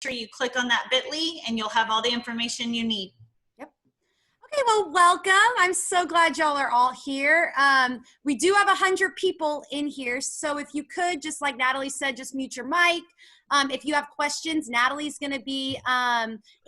sure you click on that bit.ly and you'll have all the information you need. Okay, well, welcome. I'm so glad y'all are all here. We do have 100 people in here, so if you could, just like Natalie said, just mute your mic. If you have questions, Natalie's going to be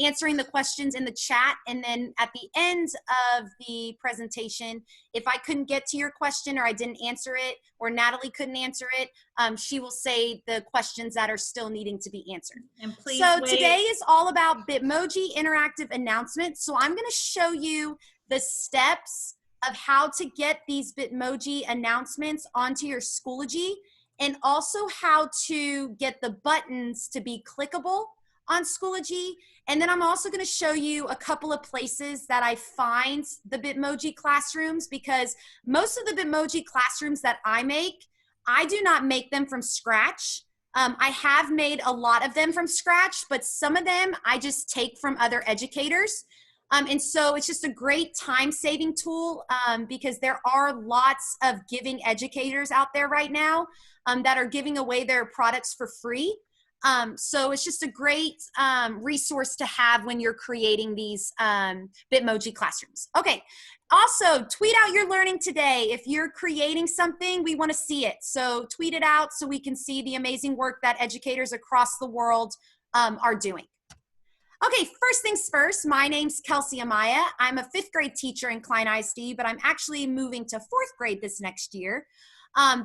answering the questions in the chat, and then at the end of the presentation, if I couldn't get to your question or I didn't answer it or Natalie couldn't answer it, she will say the questions that are still needing to be answered. And please so wait. Today is all about Bitmoji interactive announcements. So I'm going to show you the steps of how to get these Bitmoji announcements onto your Schoology, and also how to get the buttons to be clickable on Schoology. And then I'm also going to show you a couple of places that I find the Bitmoji classrooms, because most of the Bitmoji classrooms that I make, I do not make them from scratch. I have made a lot of them from scratch, but some of them I just take from other educators. And so it's just a great time-saving tool because there are lots of giving educators out there right now that are giving away their products for free. So it's just a great resource to have when you're creating these Bitmoji classrooms. Okay, also tweet out your learning today. If you're creating something, we want to see it. So tweet it out so we can see the amazing work that educators across the world are doing. Okay, first things first, my name's Kelsey Amaya. I'm a 5th grade teacher in Klein ISD, but I'm actually moving to 4th grade this next year.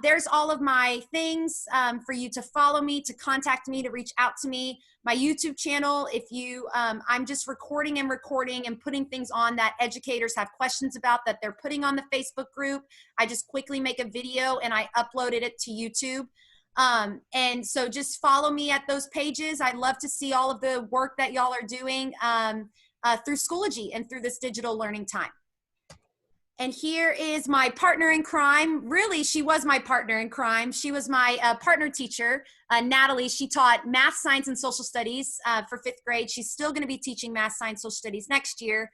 There's all of my things for you to follow me, to contact me, to reach out to me. My YouTube channel, if you, I'm just recording and putting things on that educators have questions about that they're putting on the Facebook group. I just quickly make a video and I uploaded it to YouTube. And so just follow me at those pages. I'd love to see all of the work that y'all are doing through Schoology and through this digital learning time. And here is my partner in crime. Really, she was my partner in crime. She was my partner teacher, Natalie. She taught math, science, and social studies for 5th grade. She's still going to be teaching math, science, social studies next year.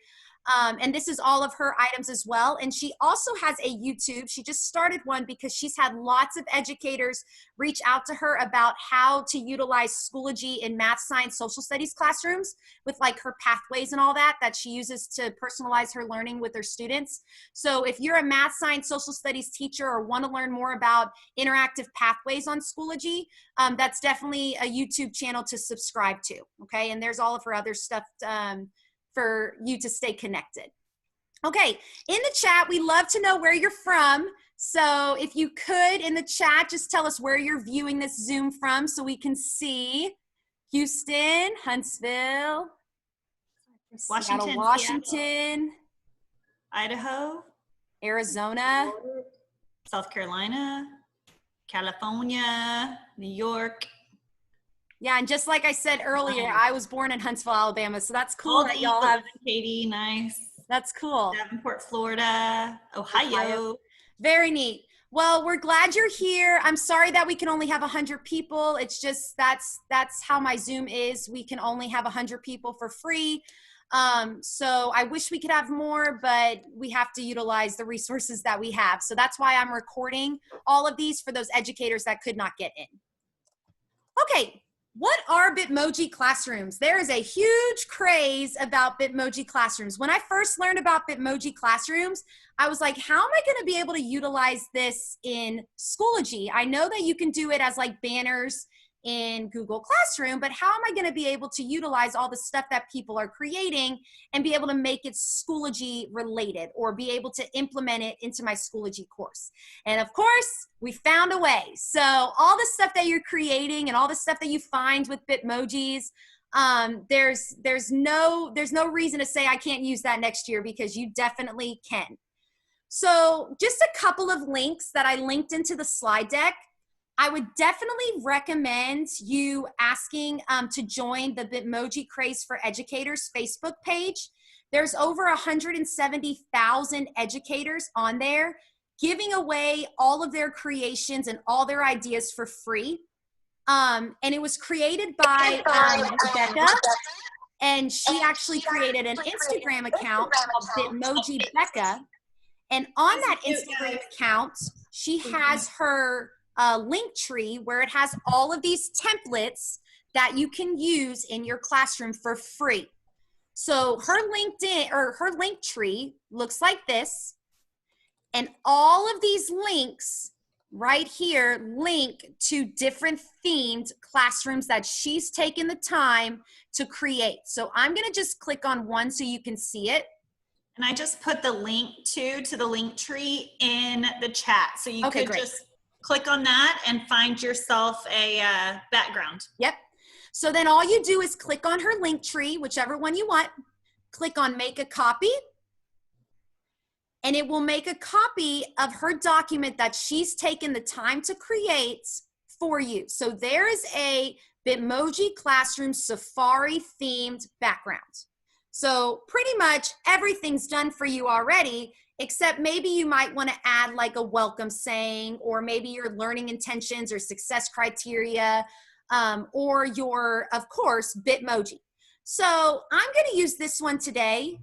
And this is all of her items as well. And she also has a YouTube. She just started one because she's had lots of educators reach out to her about how to utilize Schoology in math, science, social studies classrooms with like her pathways and all that she uses to personalize her learning with her students. So if you're a math, science, social studies teacher or want to learn more about interactive pathways on Schoology, that's definitely a YouTube channel to subscribe to, okay? And there's all of her other stuff for you to stay connected. Okay, in the chat, we love to know where you're from. So if you could, in the chat, just tell us where you're viewing this Zoom from so we can see. Houston, Huntsville, Washington, Washington, Idaho, Arizona, South Carolina, California, New York. Yeah, and just like I said earlier, I was born in Huntsville, Alabama, so that's cool that y'all have. Katie, nice. That's cool. Davenport, Florida, Ohio. Very neat. Well, we're glad you're here. I'm sorry that we can only have 100 people. It's just that's how my Zoom is. We can only have 100 people for free. So I wish we could have more, but we have to utilize the resources that we have. So that's why I'm recording all of these for those educators that could not get in. Okay. What are Bitmoji classrooms? There is a huge craze about Bitmoji classrooms. When I first learned about Bitmoji classrooms, I was like, how am I going to be able to utilize this in Schoology? I know that you can do it as like banners in Google Classroom, but how am I going to be able to utilize all the stuff that people are creating and be able to make it Schoology related or be able to implement it into my Schoology course? And of course, we found a way. So all the stuff that you're creating and all the stuff that you find with Bitmojis, there's no reason to say I can't use that next year, because you definitely can. So just a couple of links that I linked into the slide deck. I would definitely recommend you asking to join the Bitmoji Craze for Educators Facebook page. There's over 170,000 educators on there giving away all of their creations and all their ideas for free. And it was created by Rebecca, and she actually created an Instagram account called Bitmoji Becca. And on that Instagram account, she has her link tree where it has all of these templates that you can use in your classroom for free. So her LinkedIn or her link tree looks like this. And all of these links right here link to different themed classrooms that she's taken the time to create. So I'm going to just click on one so you can see it. And I just put the link to the link tree in the chat. So you could just click on that and find yourself a background. Yep. So then all you do is click on her link tree, whichever one you want. Click on make a copy. And it will make a copy of her document that she's taken the time to create for you. So there is a Bitmoji Classroom Safari themed background. So pretty much everything's done for you already, except maybe you might want to add like a welcome saying, or maybe your learning intentions or success criteria, or your, of course, Bitmoji. So I'm going to use this one today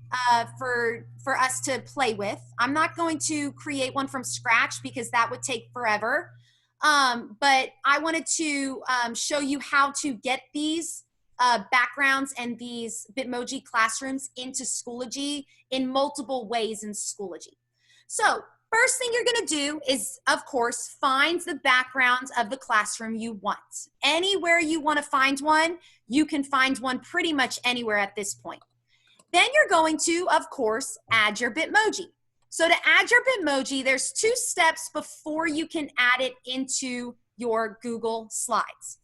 for us to play with. I'm not going to create one from scratch because that would take forever. But I wanted to show you how to get these backgrounds and these Bitmoji classrooms into Schoology in multiple ways in Schoology. So first thing you're going to do is, of course, find the backgrounds of the classroom you want. Anywhere you want to find one, you can find one pretty much anywhere at this point. Then you're going to, of course, add your Bitmoji. So to add your Bitmoji, there's 2 steps before you can add it into your Google Slides.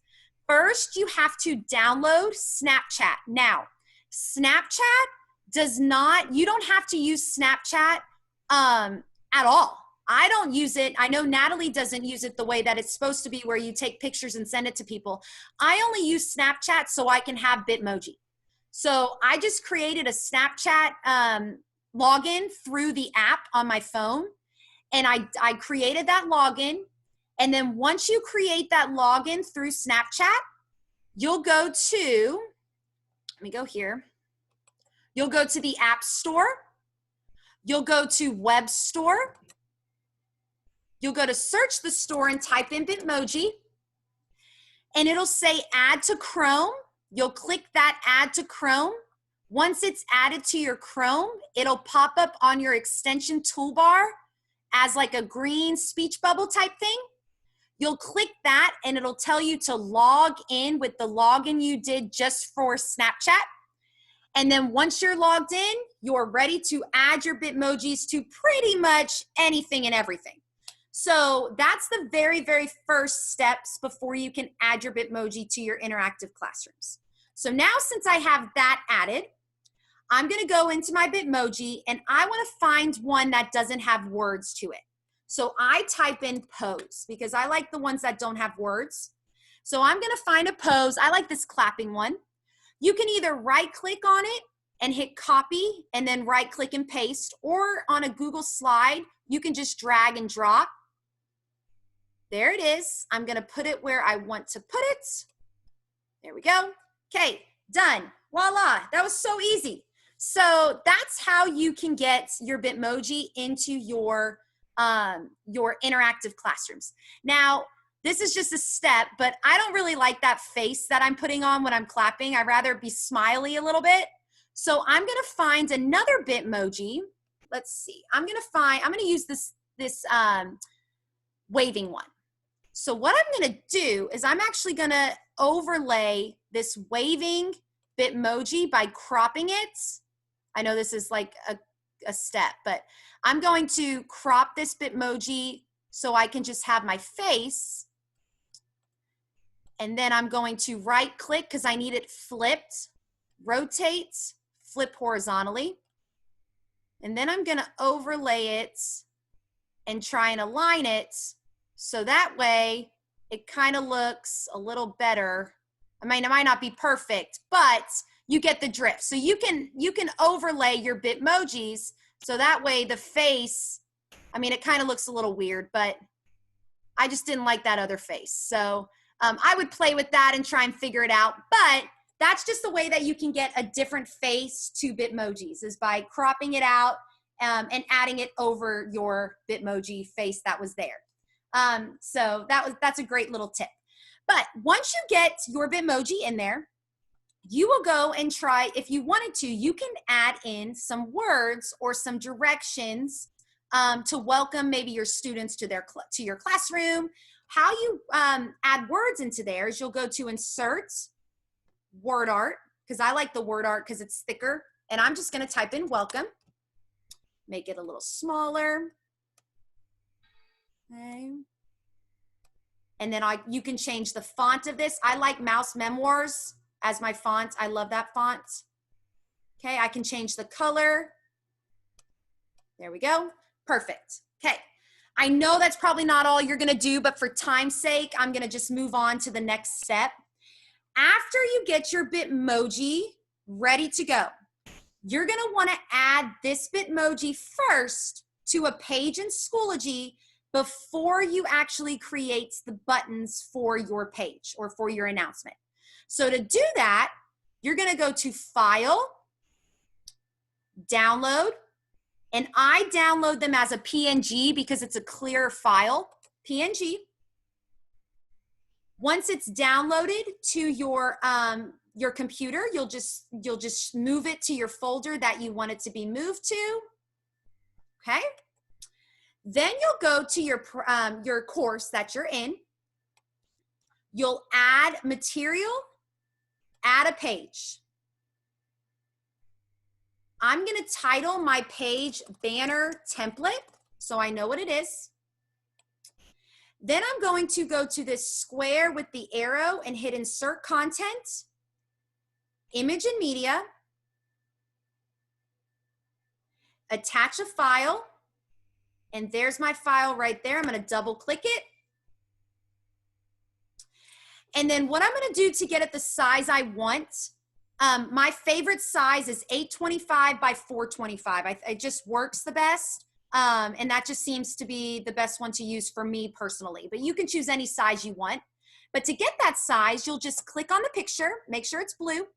First, you have to download Snapchat. Now, Snapchat does not, you don't have to use Snapchat at all. I don't use it. I know Natalie doesn't use it the way that it's supposed to be, where you take pictures and send it to people. I only use Snapchat so I can have Bitmoji. So I just created a Snapchat login through the app on my phone. And I created that login. And then once you create that login through Snapchat, you'll go to, let me go here. You'll go to the App Store. You'll go to Web Store. You'll go to search the store and type in Bitmoji. And it'll say add to Chrome. You'll click that add to Chrome. Once it's added to your Chrome, it'll pop up on your extension toolbar as like a green speech bubble type thing. You'll click that and it'll tell you to log in with the login you did just for Snapchat. And then once you're logged in, you're ready to add your Bitmojis to pretty much anything and everything. So that's the very, very first steps before you can add your Bitmoji to your interactive classrooms. So now since I have that added, I'm gonna go into my Bitmoji and I wanna find one that doesn't have words to it. So I type in pose because I like the ones that don't have words. So I'm gonna find a pose. I like this clapping one. You can either right click on it and hit copy and then right click and paste, or on a Google slide, you can just drag and drop. There it is. I'm gonna put it where I want to put it. There we go. Okay, done. Voila, that was so easy. So that's how you can get your Bitmoji into your interactive classrooms. Now, this is just a step, but I don't really like that face that I'm putting on when I'm clapping. I'd rather be smiley a little bit. So I'm gonna find another Bitmoji. Let's see, I'm gonna use this waving one. So what I'm gonna do is I'm actually gonna overlay this waving Bitmoji by cropping it. I know this is like a step, but I'm going to crop this Bitmoji so I can just have my face. And then I'm going to right click because I need it flipped, rotate, flip horizontally. And then I'm gonna overlay it and try and align it so that way it kind of looks a little better. I mean, it might not be perfect, but you get the drift. So you can overlay your Bitmojis so that way the face, I mean, it kind of looks a little weird, but I just didn't like that other face. So I would play with that and try and figure it out, but that's just the way that you can get a different face to Bitmojis, is by cropping it out and adding it over your Bitmoji face that was there. So that's a great little tip. But once you get your Bitmoji in there, you will go and try, if you wanted to, you can add in some words or some directions to welcome maybe your students to your classroom. How you add words into there is you'll go to insert word art, because I like the word art because it's thicker, and I'm just going to type in welcome, make it a little smaller. Okay. And then you can change the font of this. I like Mouse Memoirs as my font. I love that font. Okay, I can change the color. There we go. Perfect. Okay, I know that's probably not all you're gonna do, but for time's sake, I'm gonna just move on to the next step. After you get your Bitmoji ready to go, you're gonna wanna add this Bitmoji first to a page in Schoology before you actually create the buttons for your page or for your announcement. So to do that, you're gonna go to File, Download, and I download them as a PNG because it's a clear file, PNG. Once it's downloaded to your computer, you'll just move it to your folder that you want it to be moved to, okay? Then you'll go to your course that you're in. You'll add material, add a page. I'm gonna title my page Banner Template, so I know what it is. Then I'm going to go to this square with the arrow and hit Insert Content, Image and Media, attach a file, and there's my file right there. I'm gonna double click it. And then what I'm gonna do to get it the size I want, my favorite size is 825 by 425. It just works the best. And that just seems to be the best one to use for me personally, but you can choose any size you want. But to get that size, you'll just click on the picture, make sure it's blue,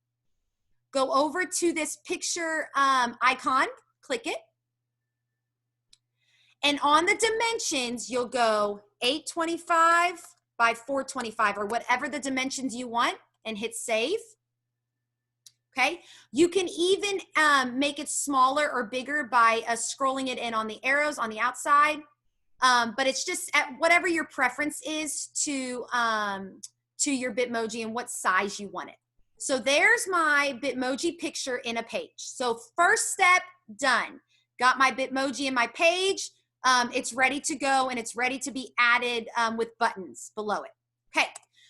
go over to this picture icon, click it. And on the dimensions, you'll go 825 by 425 or whatever the dimensions you want and hit save. Okay, you can even make it smaller or bigger by scrolling it in on the arrows on the outside, but it's just at whatever your preference is to your Bitmoji and what size you want it. So there's my Bitmoji picture in a page. So first step done. Got my Bitmoji in my page. It's ready to go and it's ready to be added with buttons below it. Okay,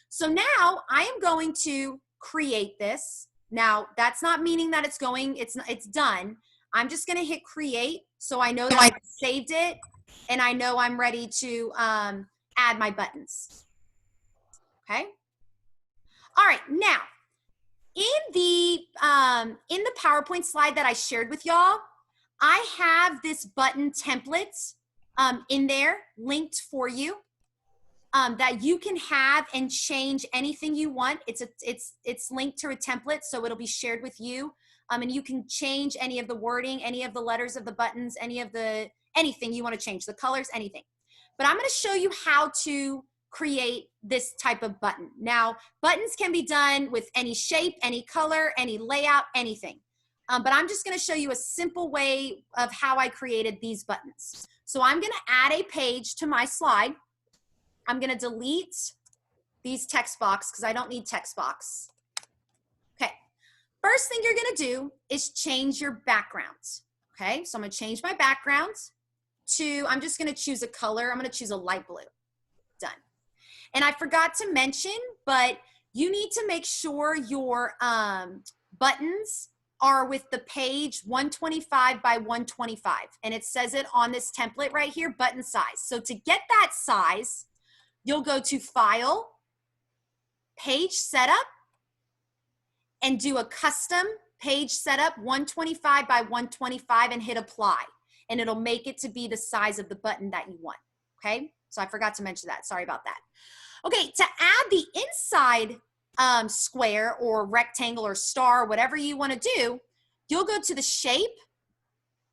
so now I am going to create this. Now, that's not meaning that it's done. I'm just gonna hit create so I know that I saved it and I know I'm ready to add my buttons. Okay. All right, now in the PowerPoint slide that I shared with y'all, I have this button template in there linked for you. That you can have and change anything you want. It's linked to a template, so it'll be shared with you. And you can change any of the wording, any of the letters of the buttons, anything you want to change, the colors, anything. But I'm going to show you how to create this type of button. Now, buttons can be done with any shape, any color, any layout, anything. But I'm just going to show you a simple way of how I created these buttons. So I'm going to add a page to my slide. I'm gonna delete these text box because I don't need text box. Okay, first thing you're gonna do is change your background. Okay, so I'm gonna change my background to, I'm just gonna choose a color. I'm gonna choose a light blue. Done. And I forgot to mention, but you need to make sure your buttons are with the page 125 by 125. And it says it on this template right here, button size. So to get that size, you'll go to File, Page Setup, and do a custom page setup 125 by 125 and hit Apply. And it'll make it to be the size of the button that you want, okay? So I forgot to mention that, sorry about that. Okay, to add the inside square or rectangle or star, whatever you wanna do, you'll go to the shape,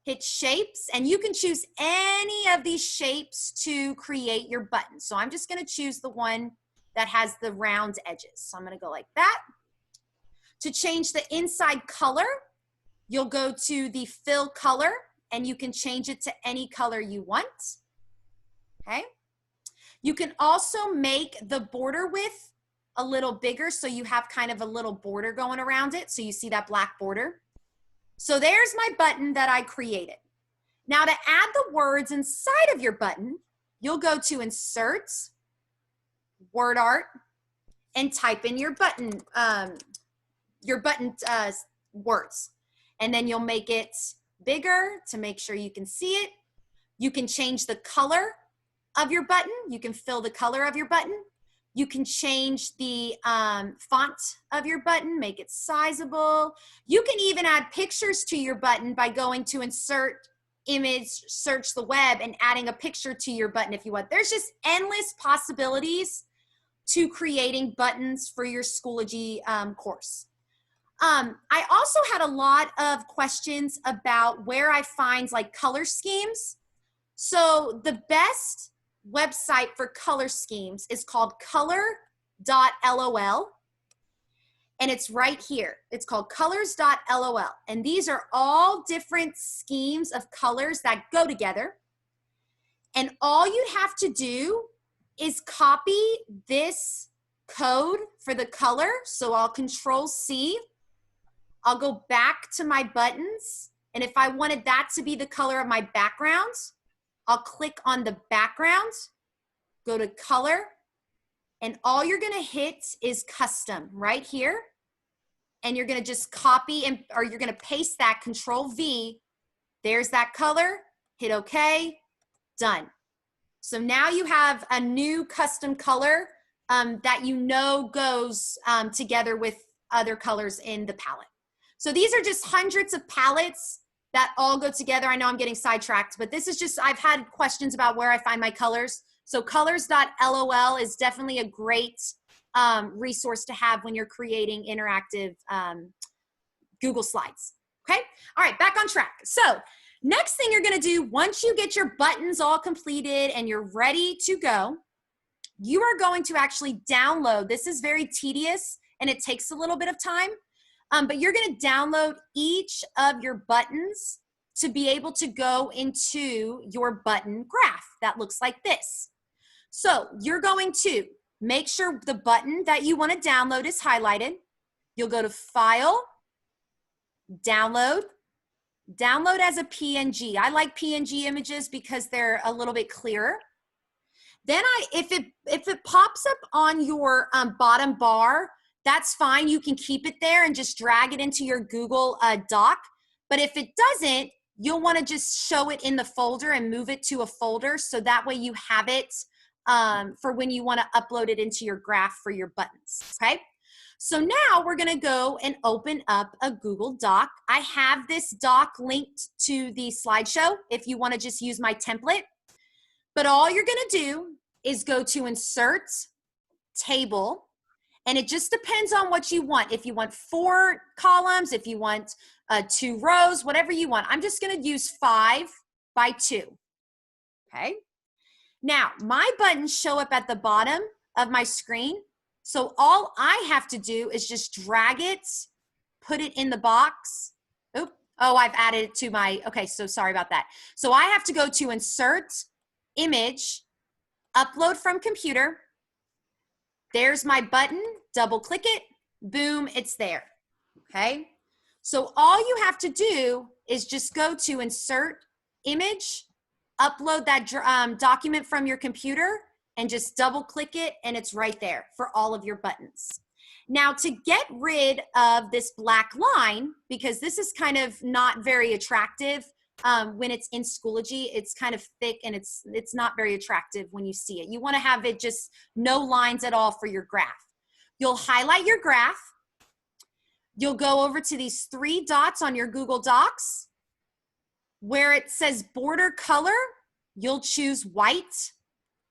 hit shapes, and you can choose any of these shapes to create your button. So I'm just gonna choose the one that has the round edges. So I'm gonna go like that. To change the inside color, you'll go to the fill color and you can change it to any color you want, okay? You can also make the border width a little bigger so you have kind of a little border going around it. So you see that black border. So there's my button that I created. Now to add the words inside of your button, you'll go to Insert, Word Art, and type in your button words. And then you'll make it bigger to make sure you can see it. You can change the color of your button. You can fill the color of your button. You can change the font of your button, make it sizable. You can even add pictures to your button by going to Insert, Image, Search the Web, and adding a picture to your button if you want. There's just endless possibilities to creating buttons for your Schoology course. I also had a lot of questions about where I find like color schemes. So the best website for color schemes is called color.lol, and it's right here. It's called colors.lol, and these are all different schemes of colors that go together, and all you have to do is copy this code for the color. So I'll Control C. I'll go back to my buttons, and if I wanted that to be the color of my background, I'll click on the background, go to color, and all you're gonna hit is custom right here. And you're gonna just copy or you're gonna paste that, Control V. There's that color, hit OK, done. So now you have a new custom color that you know goes together with other colors in the palette. So these are just hundreds of palettes that all go together. I know I'm getting sidetracked, but this is just, I've had questions about where I find my colors. So colors.lol is definitely a great resource to have when you're creating interactive Google Slides. Okay, all right, back on track. So next thing you're gonna do, once you get your buttons all completed and you're ready to go, you are going to actually download. This is very tedious and it takes a little bit of time. But you're gonna download each of your buttons to be able to go into your button graph that looks like this. So you're going to make sure the button that you wanna download is highlighted. You'll go to File, Download, Download as a PNG. I like PNG images because they're a little bit clearer. Then if it pops up on your bottom bar, that's fine. You can keep it there and just drag it into your Google Doc. But if it doesn't, you'll want to just show it in the folder and move it to a folder so that way you have it for when you want to upload it into your graph for your buttons, okay? So now we're going to go and open up a Google Doc. I have this doc linked to the slideshow if you want to just use my template. But all you're going to do is go to Insert, Table, and it just depends on what you want. If you want 4 columns, if you want 2 rows, whatever you want. I'm just gonna use 5 by 2, okay? Now, my buttons show up at the bottom of my screen. So all I have to do is just drag it, put it in the box. Oop, oh, I've added it to my, okay, so sorry about that. So I have to go to Insert, Image, Upload from Computer. There's my button, double click it, boom, it's there, okay? So all you have to do is just go to Insert, Image, upload that document from your computer, and just double click it, and it's right there for all of your buttons. Now to get rid of this black line, because this is kind of not very attractive when it's in Schoology, it's kind of thick and it's not very attractive when you see it. You want to have it just no lines at all for your graph. You'll highlight your graph. You'll go over to these 3 dots on your Google Docs. Where it says border color, you'll choose white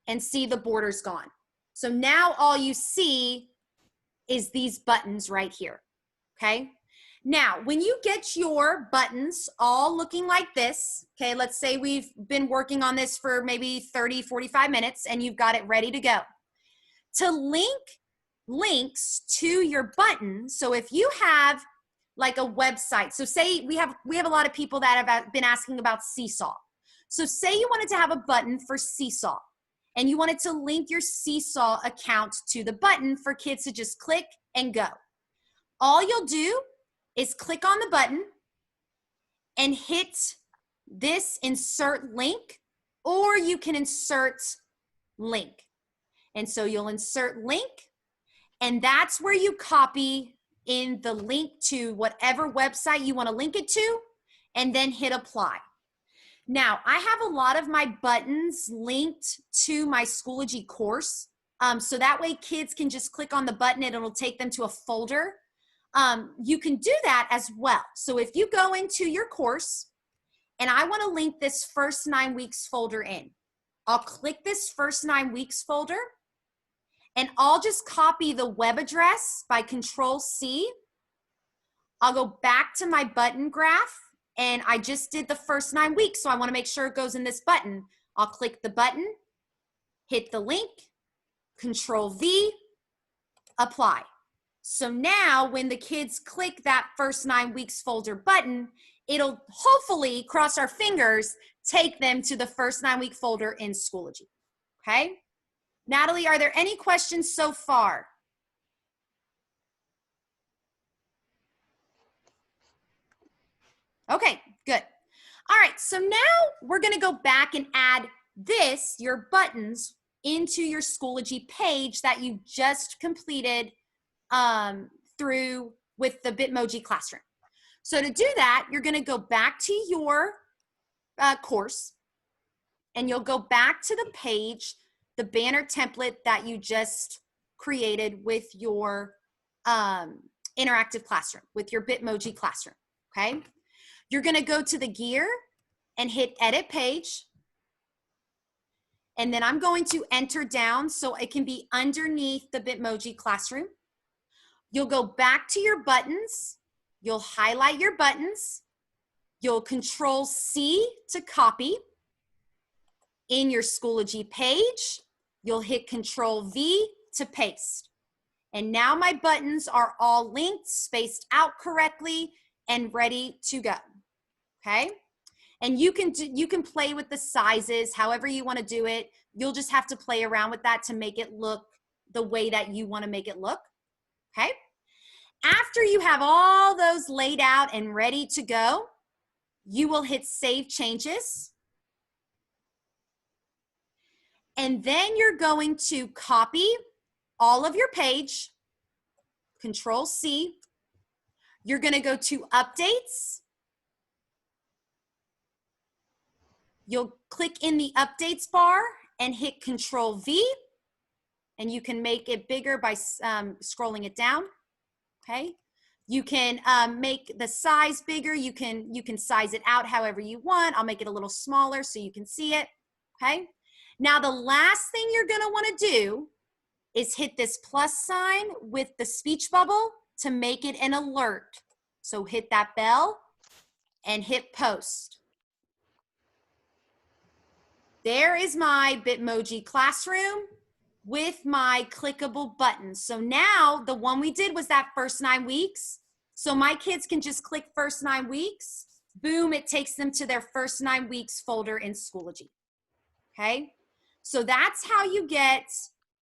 and see the border's gone. So now all you see is these buttons right here, okay? Now, when you get your buttons all looking like this, okay, let's say we've been working on this for maybe 30, 45 minutes and you've got it ready to go. to link links to your button. So if you have like a website, so say we have a lot of people that have been asking about Seesaw. So say you wanted to have a button for Seesaw and you wanted to link your Seesaw account to the button for kids to just click and go. All you'll do is click on the button and hit this insert link, or you can insert link. And so you'll insert link, and that's where you copy in the link to whatever website you want to link it to, and then hit apply. Now, I have a lot of my buttons linked to my Schoology course, so that way kids can just click on the button and it'll take them to a folder. You can do that as well. So if you go into your course and I want to link this first 9 weeks folder in, I'll click this first 9 weeks folder and I'll just copy the web address by Control-C. I'll go back to my button graph and I just did the first 9 weeks, so I want to make sure it goes in this button. I'll click the button, hit the link, Control-V, apply. So now when the kids click that first 9 weeks folder button, it'll hopefully, cross our fingers, take them to the first 9 week folder in Schoology. Okay? Natalie, are there any questions so far? Okay, good. All right, so now we're gonna go back and add this, your buttons, into your Schoology page that you just completed through with the Bitmoji classroom. So to do that, you're gonna go back to your course and you'll go back to the page, the banner template that you just created with your interactive classroom, with your Bitmoji classroom, okay? You're gonna go to the gear and hit edit page. And then I'm going to enter down so it can be underneath the Bitmoji classroom. You'll go back to your buttons. You'll highlight your buttons. You'll Control-C to copy. In your Schoology page, you'll hit Control-V to paste. And now my buttons are all linked, spaced out correctly, and ready to go, okay? And you can play with the sizes, however you want to do it. You'll just have to play around with that to make it look the way that you want to make it look, okay? After you have all those laid out and ready to go, you will hit Save Changes. And then you're going to copy all of your page, Control-C. You're going to go to Updates. You'll click in the Updates bar and hit Control-V. And you can make it bigger by scrolling it down. Okay, you can make the size bigger. You can size it out however you want. I'll make it a little smaller so you can see it. Okay, now the last thing you're gonna want to do is hit this plus sign with the speech bubble to make it an alert. So hit that bell and hit post. There is my Bitmoji classroom with my clickable buttons. So now the one we did was that first 9 weeks. So my kids can just click first 9 weeks. Boom, it takes them to their first 9 weeks folder in Schoology. Okay, so that's how you get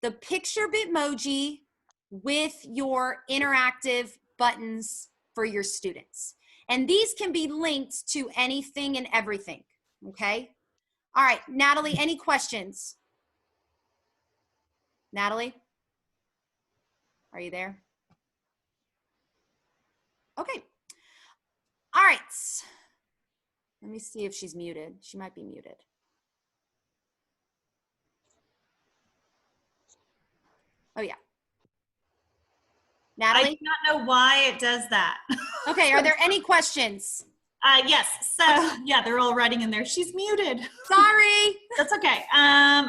the picture Bitmoji with your interactive buttons for your students. And these can be linked to anything and everything, okay? All right, Natalie, any questions? Natalie, are you there? Okay. All right. Let me see if she's muted. She might be muted. Oh, yeah. Natalie? I do not know why it does that. Okay, are there any questions? Yes, so yeah, they're all writing in there. She's muted. Sorry. That's okay.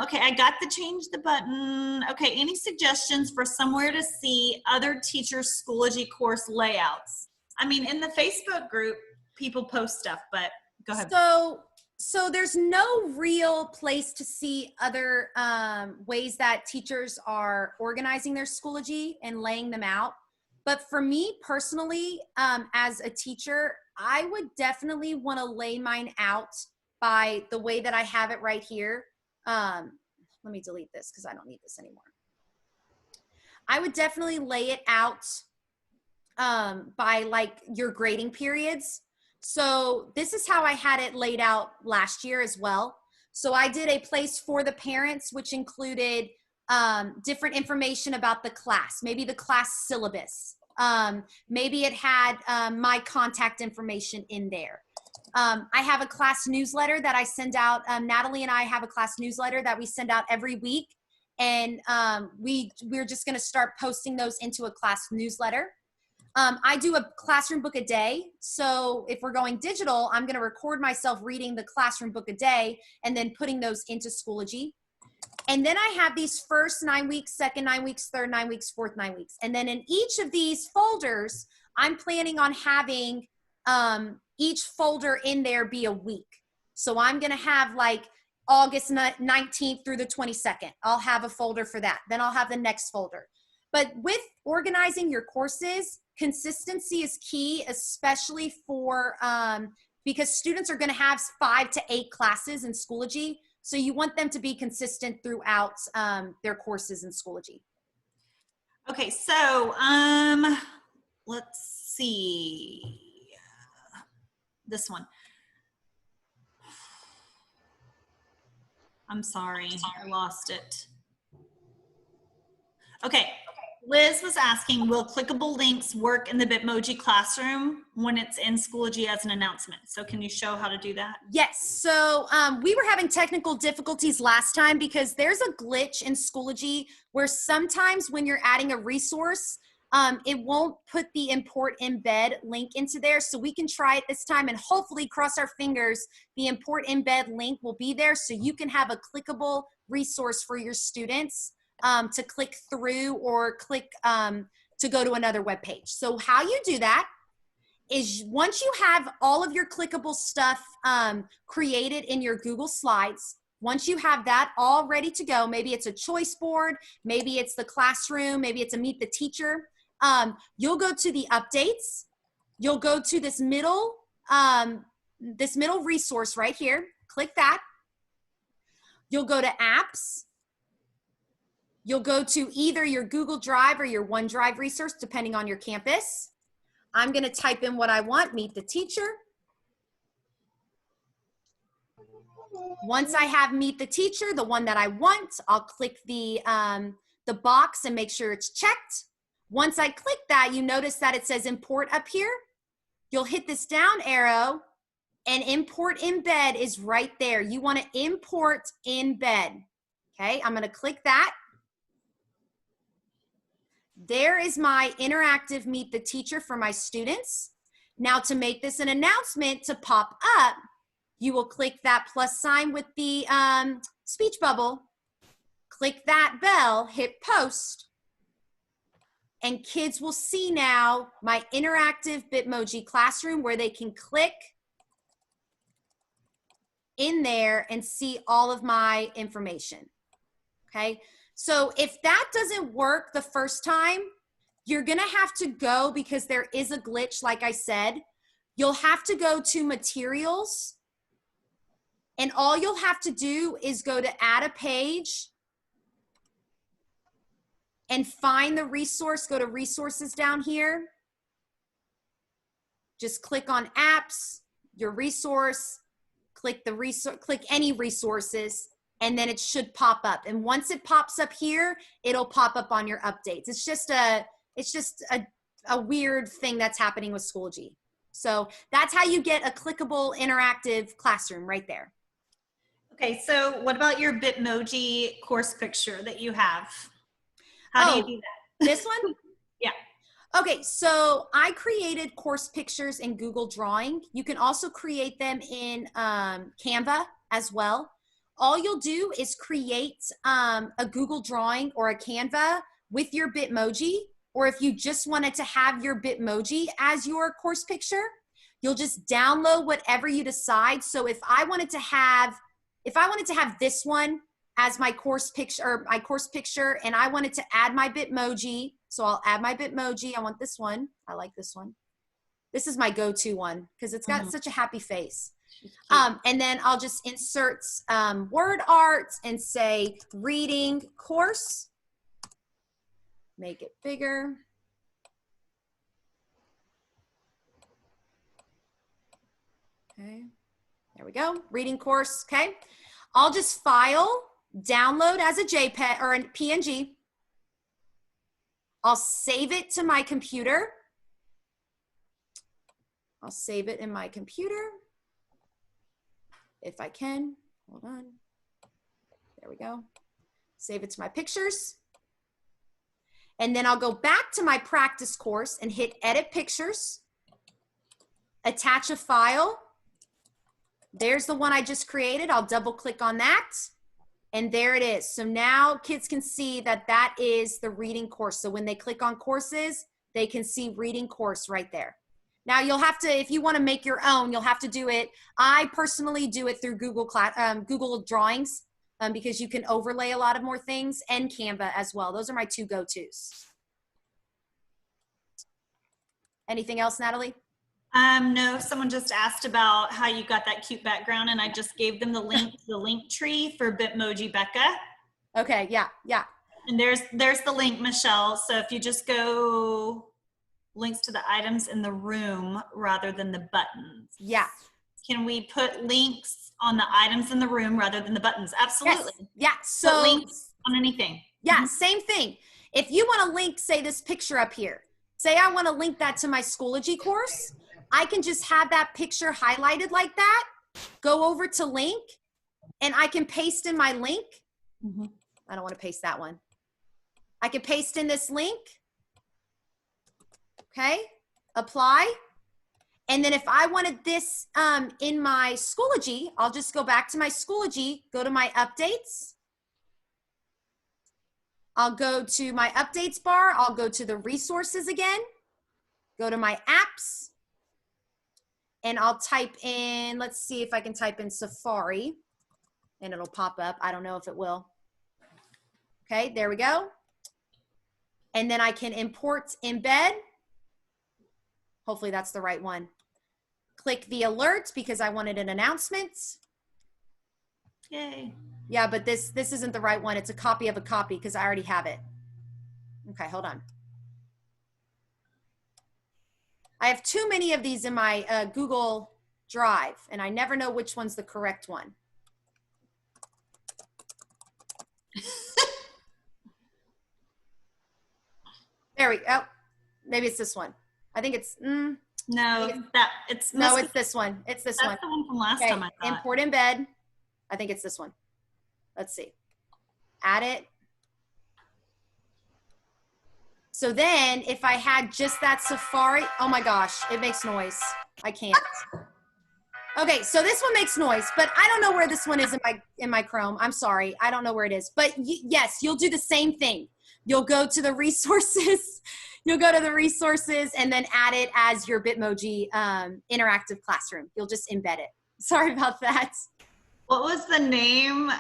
Okay, I got to change the button. Okay, any suggestions for somewhere to see other teachers' Schoology course layouts? I mean, in the Facebook group, people post stuff, but go ahead. So So there's no real place to see other ways that teachers are organizing their Schoology and laying them out. But for me personally, as a teacher, I would definitely want to lay mine out by the way that I have it right here. Let me delete this because I don't need this anymore. I would definitely lay it out by like your grading periods. So this is how I had it laid out last year as well. So I did a place for the parents, which included different information about the class, maybe the class syllabus. Maybe it had my contact information in there. I have a class newsletter that I send out. Natalie and I have a class newsletter that we send out every week. And we're just gonna start posting those into a class newsletter. I do a classroom book a day. So if we're going digital, I'm going to record myself reading the classroom book a day and then putting those into Schoology. And then I have these first 9 weeks, second 9 weeks, third 9 weeks, fourth 9 weeks. And then in each of these folders, I'm planning on having each folder in there be a week. So I'm going to have like August 19th through the 22nd. I'll have a folder for that. Then I'll have the next folder. But with organizing your courses, consistency is key, especially for, because students are going to have 5 to 8 classes in Schoology. So you want them to be consistent throughout their courses in Schoology. Okay, so let's see. This one. I'm sorry, I lost it. Okay, Liz was asking, will clickable links work in the Bitmoji classroom when it's in Schoology as an announcement? So can you show how to do that? Yes, so we were having technical difficulties last time because there's a glitch in Schoology where sometimes when you're adding a resource, it won't put the import embed link into there. So we can try it this time and hopefully cross our fingers, the import embed link will be there so you can have a clickable resource for your students to click through or click to go to another web page. So how you do that is once you have all of your clickable stuff created in your Google Slides, once you have that all ready to go, maybe it's a choice board, maybe it's the classroom, maybe it's a Meet the Teacher, you'll go to the updates, you'll go to this middle resource right here, click that, you'll go to apps, you'll go to either your Google Drive or your OneDrive resource, depending on your campus. I'm going to type in what I want, Meet the Teacher. Once I have Meet the Teacher, the one that I want, I'll click the box and make sure it's checked. Once I click that, you notice that it says import up here. You'll hit this down arrow and import embed is right there. You want to import embed. Okay, I'm going to click that. There is my interactive Meet the Teacher for my students. Now to make this an announcement to pop up, you will click that plus sign with the speech bubble, click that bell, hit post, and kids will see now my interactive Bitmoji classroom where they can click in there and see all of my information, okay? So if that doesn't work the first time, you're gonna have to go, because there is a glitch, like I said, you'll have to go to materials, and all you'll have to do is go to add a page and find the resource, go to resources down here. Just click on apps, your resource, click the resource, click any resources, and then it should pop up. And once it pops up here, it'll pop up on your updates. It's just a weird thing that's happening with Schoology. So that's how you get a clickable interactive classroom right there. Okay, so what about your Bitmoji course picture that you have? How do you do that? This one? Yeah. Okay, so I created course pictures in Google Drawing. You can also create them in Canva as well. All you'll do is create a Google Drawing or a Canva with your Bitmoji, or if you just wanted to have your Bitmoji as your course picture, You'll just download whatever you decide. So if I wanted to have this one as my course picture, and I wanted to add my Bitmoji, so I'll add my Bitmoji. I want this one. I like this one. This is my go-to one because it's got such a happy face. And then I'll just insert word art and say reading course. Make it bigger. Okay, there we go. Reading course, okay. I'll just file, download as a JPEG or a PNG. I'll save it to my computer. I'll save it in my computer if I can. Hold on. There we go. Save it to my pictures. And then I'll go back to my practice course and hit edit pictures, attach a file. There's the one I just created. I'll double click on that. And there it is. So now kids can see that that is the reading course. So when they click on courses, they can see reading course right there. Now you'll have to, if you want to make your own, you'll have to do it. I personally do it through Google Drawings because you can overlay a lot of more things, and Canva as well. Those are my two go-tos. Anything else, Natalie? No, someone just asked about how you got that cute background, and I just gave them the link to the link tree for Bitmoji Becca. Okay, yeah. And there's the link, Michelle. So if you just go links to the items in the room rather than the buttons. Yeah. Can we put links on the items in the room rather than the buttons? Absolutely. Yes. Yeah. So put links on anything. Yeah, same thing. If you want to link, say, this picture up here, say I want to link that to my Schoology course, I can just have that picture highlighted like that, go over to link, and I can paste in my link. I don't want to paste that one. I can paste in this link. Okay, apply. And then if I wanted this in my Schoology, I'll just go back to my Schoology, go to my updates. I'll go to my updates bar. I'll go to the resources again, go to my apps, and I'll type in, let's see if I can type in Safari, and it'll pop up. I don't know if it will. Okay, there we go. And then I can import embed. Hopefully that's the right one. Click the alert because I wanted an announcement. Yay. Yeah, but this isn't the right one. It's a copy of a copy because I already have it. Okay, hold on. I have too many of these in my Google Drive, and I never know which one's the correct one. There we go. Maybe it's this one. I think it's, no, it's this one. It's this one. That's the one from last time I thought. Import embed. I think it's this one. Let's see. Add it. So then if I had just that Safari, oh my gosh, it makes noise. I can't. Okay, so this one makes noise, but I don't know where this one is in my Chrome. I'm sorry. I don't know where it is. But yes, you'll do the same thing. You'll go to the resources. You'll go to the resources and then add it as your Bitmoji interactive classroom. You'll just embed it. Sorry about that. What was the name,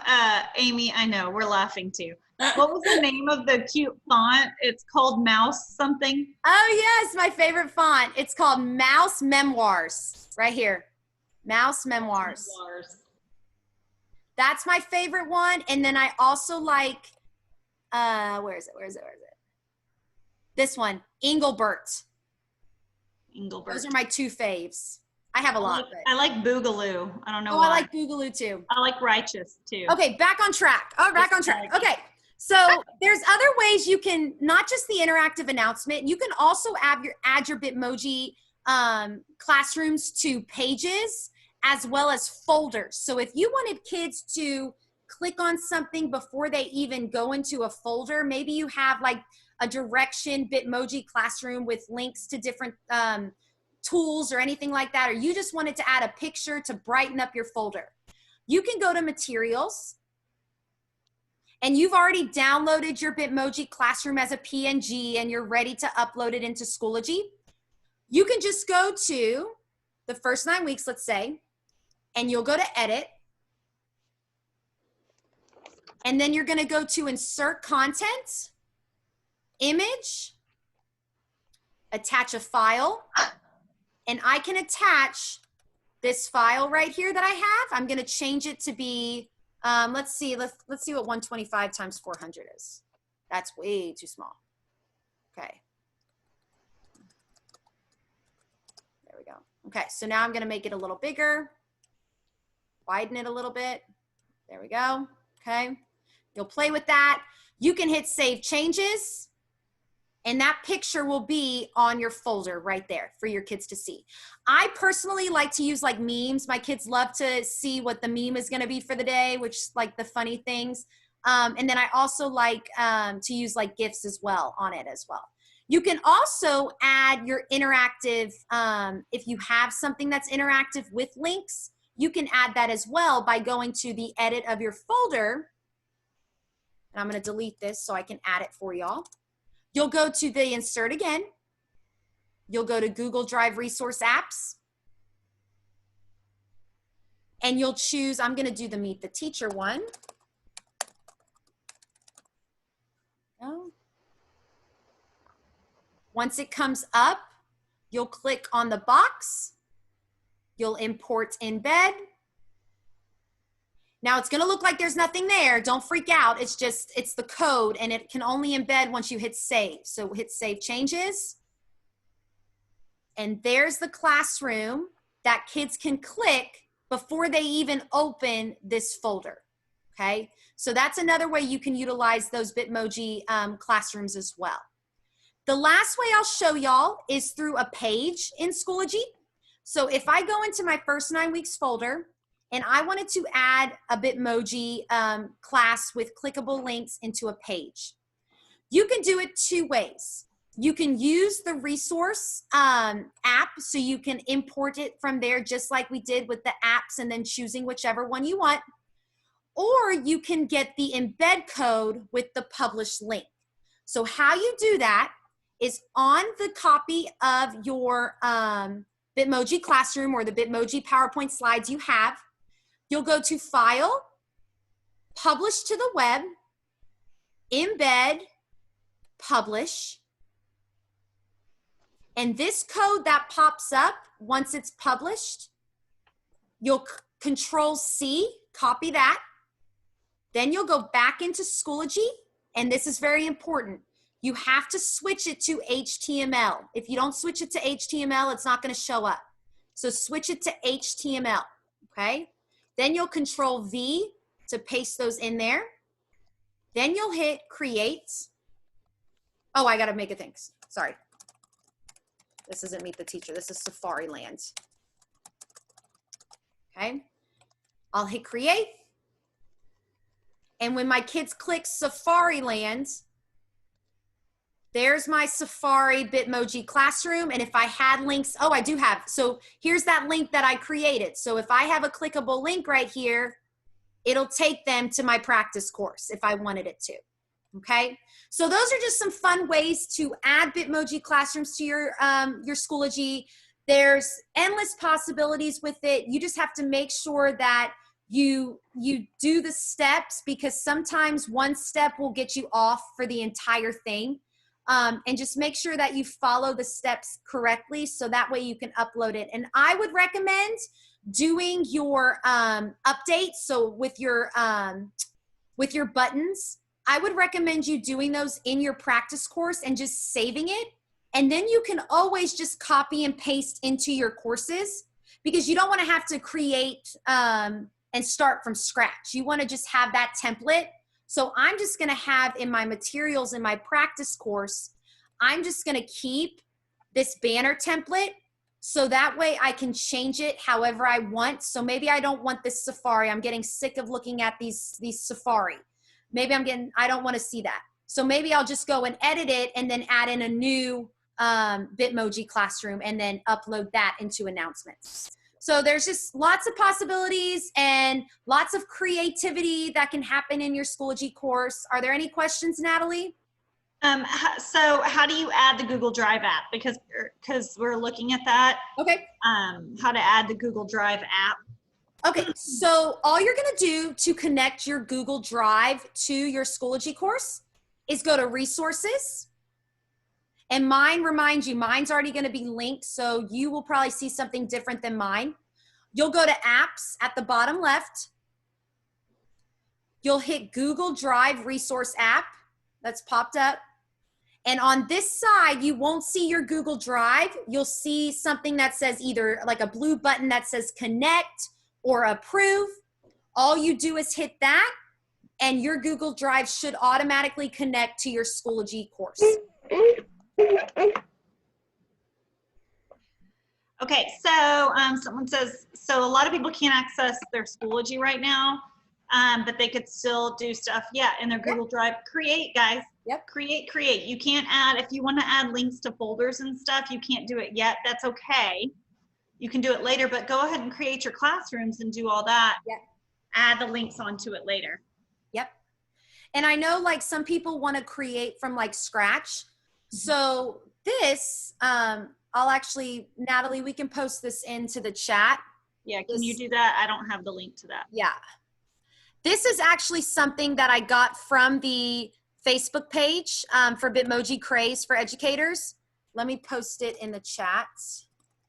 Amy? I know, we're laughing too. What was the name of the cute font? It's called Mouse something. Oh yes, my favorite font. It's called Mouse Memoirs, right here. Mouse Memoirs. That's my favorite one. And then I also like, where is it? This one, Engelbert. Those are my two faves. I have a lot. I like Boogaloo. I don't know why. I like Boogaloo too. I like Righteous too. Okay, back on track. Oh, back on track. Okay, so there's other ways you can, not just the interactive announcement, you can also add your Bitmoji classrooms to pages as well as folders. So if you wanted kids to click on something before they even go into a folder, maybe you have like a direction Bitmoji classroom with links to different tools or anything like that, or you just wanted to add a picture to brighten up your folder. You can go to materials, and you've already downloaded your Bitmoji classroom as a PNG and you're ready to upload it into Schoology. You can just go to the first 9 weeks, let's say, and you'll go to edit. And then you're going to go to insert content, image, attach a file. And I can attach this file right here that I have. I'm going to change it to be, let's see what 125 times 400 is. That's way too small. Okay. There we go. Okay, so now I'm going to make it a little bigger, widen it a little bit. There we go. Okay. You'll play with that. You can hit save changes, and that picture will be on your folder right there for your kids to see. I personally like to use like memes. My kids love to see what the meme is going to be for the day, which is like the funny things. And then I also like to use like GIFs as well on it as well. You can also add your interactive, if you have something that's interactive with links, you can add that as well by going to the edit of your folder. And I'm going to delete this so I can add it for y'all. You'll go to the insert again. You'll go to Google Drive Resource Apps. And you'll choose, I'm going to do the Meet the Teacher one. Oh. Once it comes up, you'll click on the box. You'll import embed. Now it's going to look like there's nothing there. Don't freak out. It's the code, and it can only embed once you hit save. So hit save changes. And there's the classroom that kids can click before they even open this folder. Okay. So that's another way you can utilize those Bitmoji classrooms as well. The last way I'll show y'all is through a page in Schoology. So if I go into my first 9 weeks folder, and I wanted to add a Bitmoji class with clickable links into a page. You can do it 2 ways. You can use the resource app, so you can import it from there just like we did with the apps and then choosing whichever one you want. Or you can get the embed code with the published link. So how you do that is on the copy of your Bitmoji classroom or the Bitmoji PowerPoint slides you have, you'll go to File, Publish to the Web, Embed, Publish. And this code that pops up, once it's published, you'll Control-C, copy that. Then you'll go back into Schoology, and this is very important. You have to switch it to HTML. If you don't switch it to HTML, it's not going to show up. So switch it to HTML, okay? Then you'll Control-V to paste those in there. Then you'll hit Create. Oh, I got to make a thing. Sorry. This isn't Meet the Teacher. This is Safari Land. Okay. I'll hit Create. And when my kids click Safari Land, there's my Safari Bitmoji classroom. And if I had links, oh, I do have. So here's that link that I created. So if I have a clickable link right here, it'll take them to my practice course if I wanted it to. Okay. So those are just some fun ways to add Bitmoji classrooms to your Schoology. There's endless possibilities with it. You just have to make sure that you do the steps, because sometimes one step will get you off for the entire thing. And just make sure that you follow the steps correctly, so that way you can upload it. And I would recommend doing your updates. So with your buttons, I would recommend you doing those in your practice course and just saving it. And then you can always just copy and paste into your courses, because you don't want to have to create and start from scratch. You want to just have that template. So I'm just going to have in my materials in my practice course, I'm just going to keep this banner template, so that way I can change it however I want. So maybe I don't want this Safari. I'm getting sick of looking at these Safari. Maybe I don't want to see that. So maybe I'll just go and edit it and then add in a new Bitmoji classroom and then upload that into announcements. So there's just lots of possibilities and lots of creativity that can happen in your Schoology course. Are there any questions, Natalie? So how do you add the Google Drive app? Because we're looking at that. Okay. How to add the Google Drive app. Okay, so all you're gonna do to connect your Google Drive to your Schoology course is go to resources. And mine, remind you, mine's already gonna be linked, so you will probably see something different than mine. You'll go to apps at the bottom left. You'll hit Google Drive resource app that's popped up. And on this side, you won't see your Google Drive. You'll see something that says either like a blue button that says connect or approve. All you do is hit that and your Google Drive should automatically connect to your Schoology course. Okay, so someone says, so a lot of people can't access their Schoology right now, but they could still do stuff, yeah, in their Google Drive. Create, guys. Yep. Create. You can't add, if you want to add links to folders and stuff, you can't do it yet. That's okay. You can do it later, but go ahead and create your classrooms and do all that. Yep. Add the links onto it later. Yep. And I know like some people want to create from like scratch. So this, I'll actually, Natalie, we can post this into the chat. Yeah, can you do that? I don't have the link to that. Yeah. This is actually something that I got from the Facebook page for Bitmoji Craze for Educators. Let me post it in the chat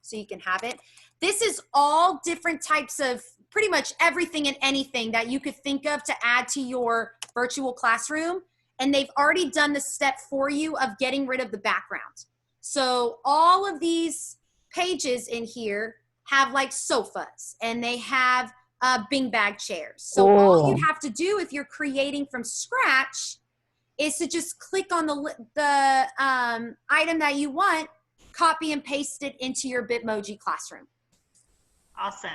so you can have it. This is all different types of pretty much everything and anything that you could think of to add to your virtual classroom. And they've already done the step for you of getting rid of the background. So all of these pages in here have like sofas and they have beanbag chairs. So all you have to do if you're creating from scratch is to just click on the item that you want, copy and paste it into your Bitmoji classroom. Awesome.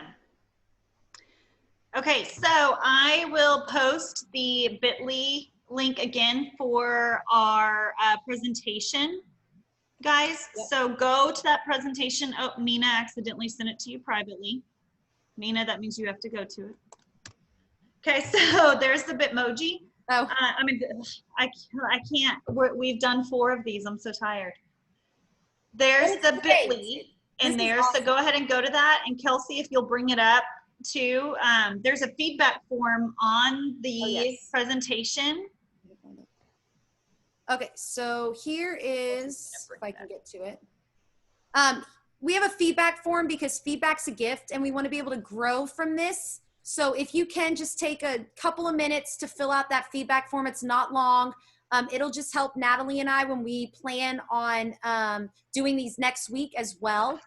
Okay, so I will post the bit.ly link again for our presentation, guys. Yep. So go to that presentation. Oh, Nina accidentally sent it to you privately. Nina, that means you have to go to it. Okay, so there's the Bitmoji. Oh. I mean, I can't. We've done 4 of these. I'm so tired. There's the Bit.ly in there. Awesome. So go ahead and go to that. And Kelsey, if you'll bring it up too. There's a feedback form on the presentation. Okay, so here is, if I can get to it. We have a feedback form because feedback's a gift and we want to be able to grow from this. So if you can just take a couple of minutes to fill out that feedback form, it's not long. It'll just help Natalie and I when we plan on doing these next week as well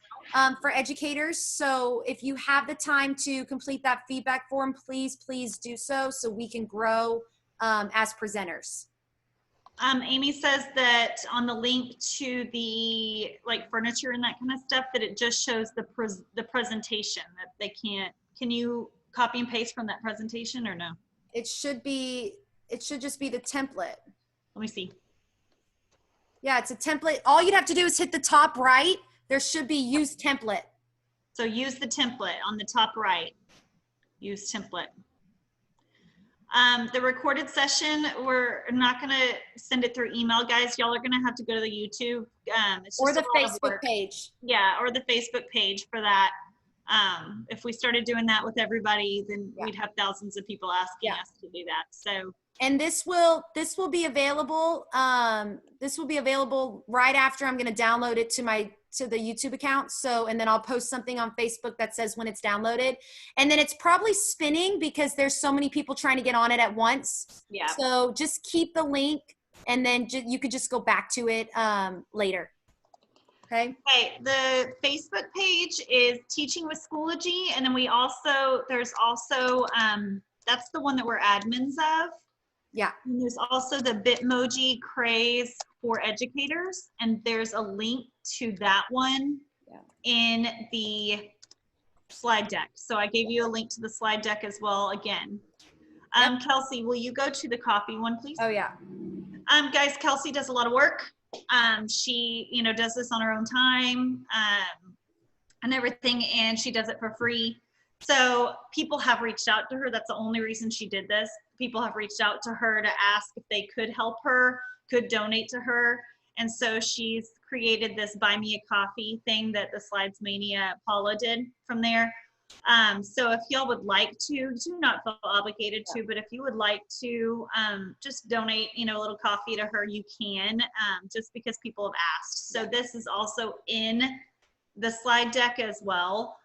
for educators. So if you have the time to complete that feedback form, please do so we can grow as presenters. Amy says that on the link to the like furniture and that kind of stuff, that it just shows the presentation, that they can't. Can you copy and paste from that presentation or no? It should just be the template. Let me see. Yeah, it's a template. All you'd have to do is hit the top right. There should be use template. So use the template on the top right. Use template. The recorded session, we're not going to send it through email, guys. Y'all are going to have to go to the YouTube. Or the Facebook page. Yeah, or the Facebook page for that. If we started doing that with everybody, then we'd have thousands of people asking us to do that. So. And this will be available. This will be available right after I'm going to download it to the YouTube account. So, and then I'll post something on Facebook that says when it's downloaded. And then it's probably spinning because there's so many people trying to get on it at once. Yeah. So just keep the link and then you could just go back to it later. Okay. Okay. The Facebook page is Teaching with Schoology. And then there's also, that's the one that we're admins of. Yeah. And there's also the Bitmoji Craze for Educators, and there's a link to that one in the slide deck. So I gave you a link to the slide deck as well again. Kelsey, will you go to the copy one, please? Oh, yeah. Guys, Kelsey does a lot of work. She, does this on her own time and everything, and she does it for free. So people have reached out to her. That's the only reason she did this. People have reached out to her to ask if they could help her could donate to her. And so she's created this Buy Me a Coffee thing that the Slides Mania Paula did from there. So if y'all would like to, do not feel obligated to, but if you would like to just donate, you know, a little coffee to her, you can, just because people have asked. So this is also in the slide deck as well,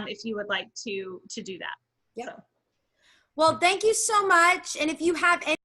if you would like to do that. Yep. So. Well, thank you so much. And if you have any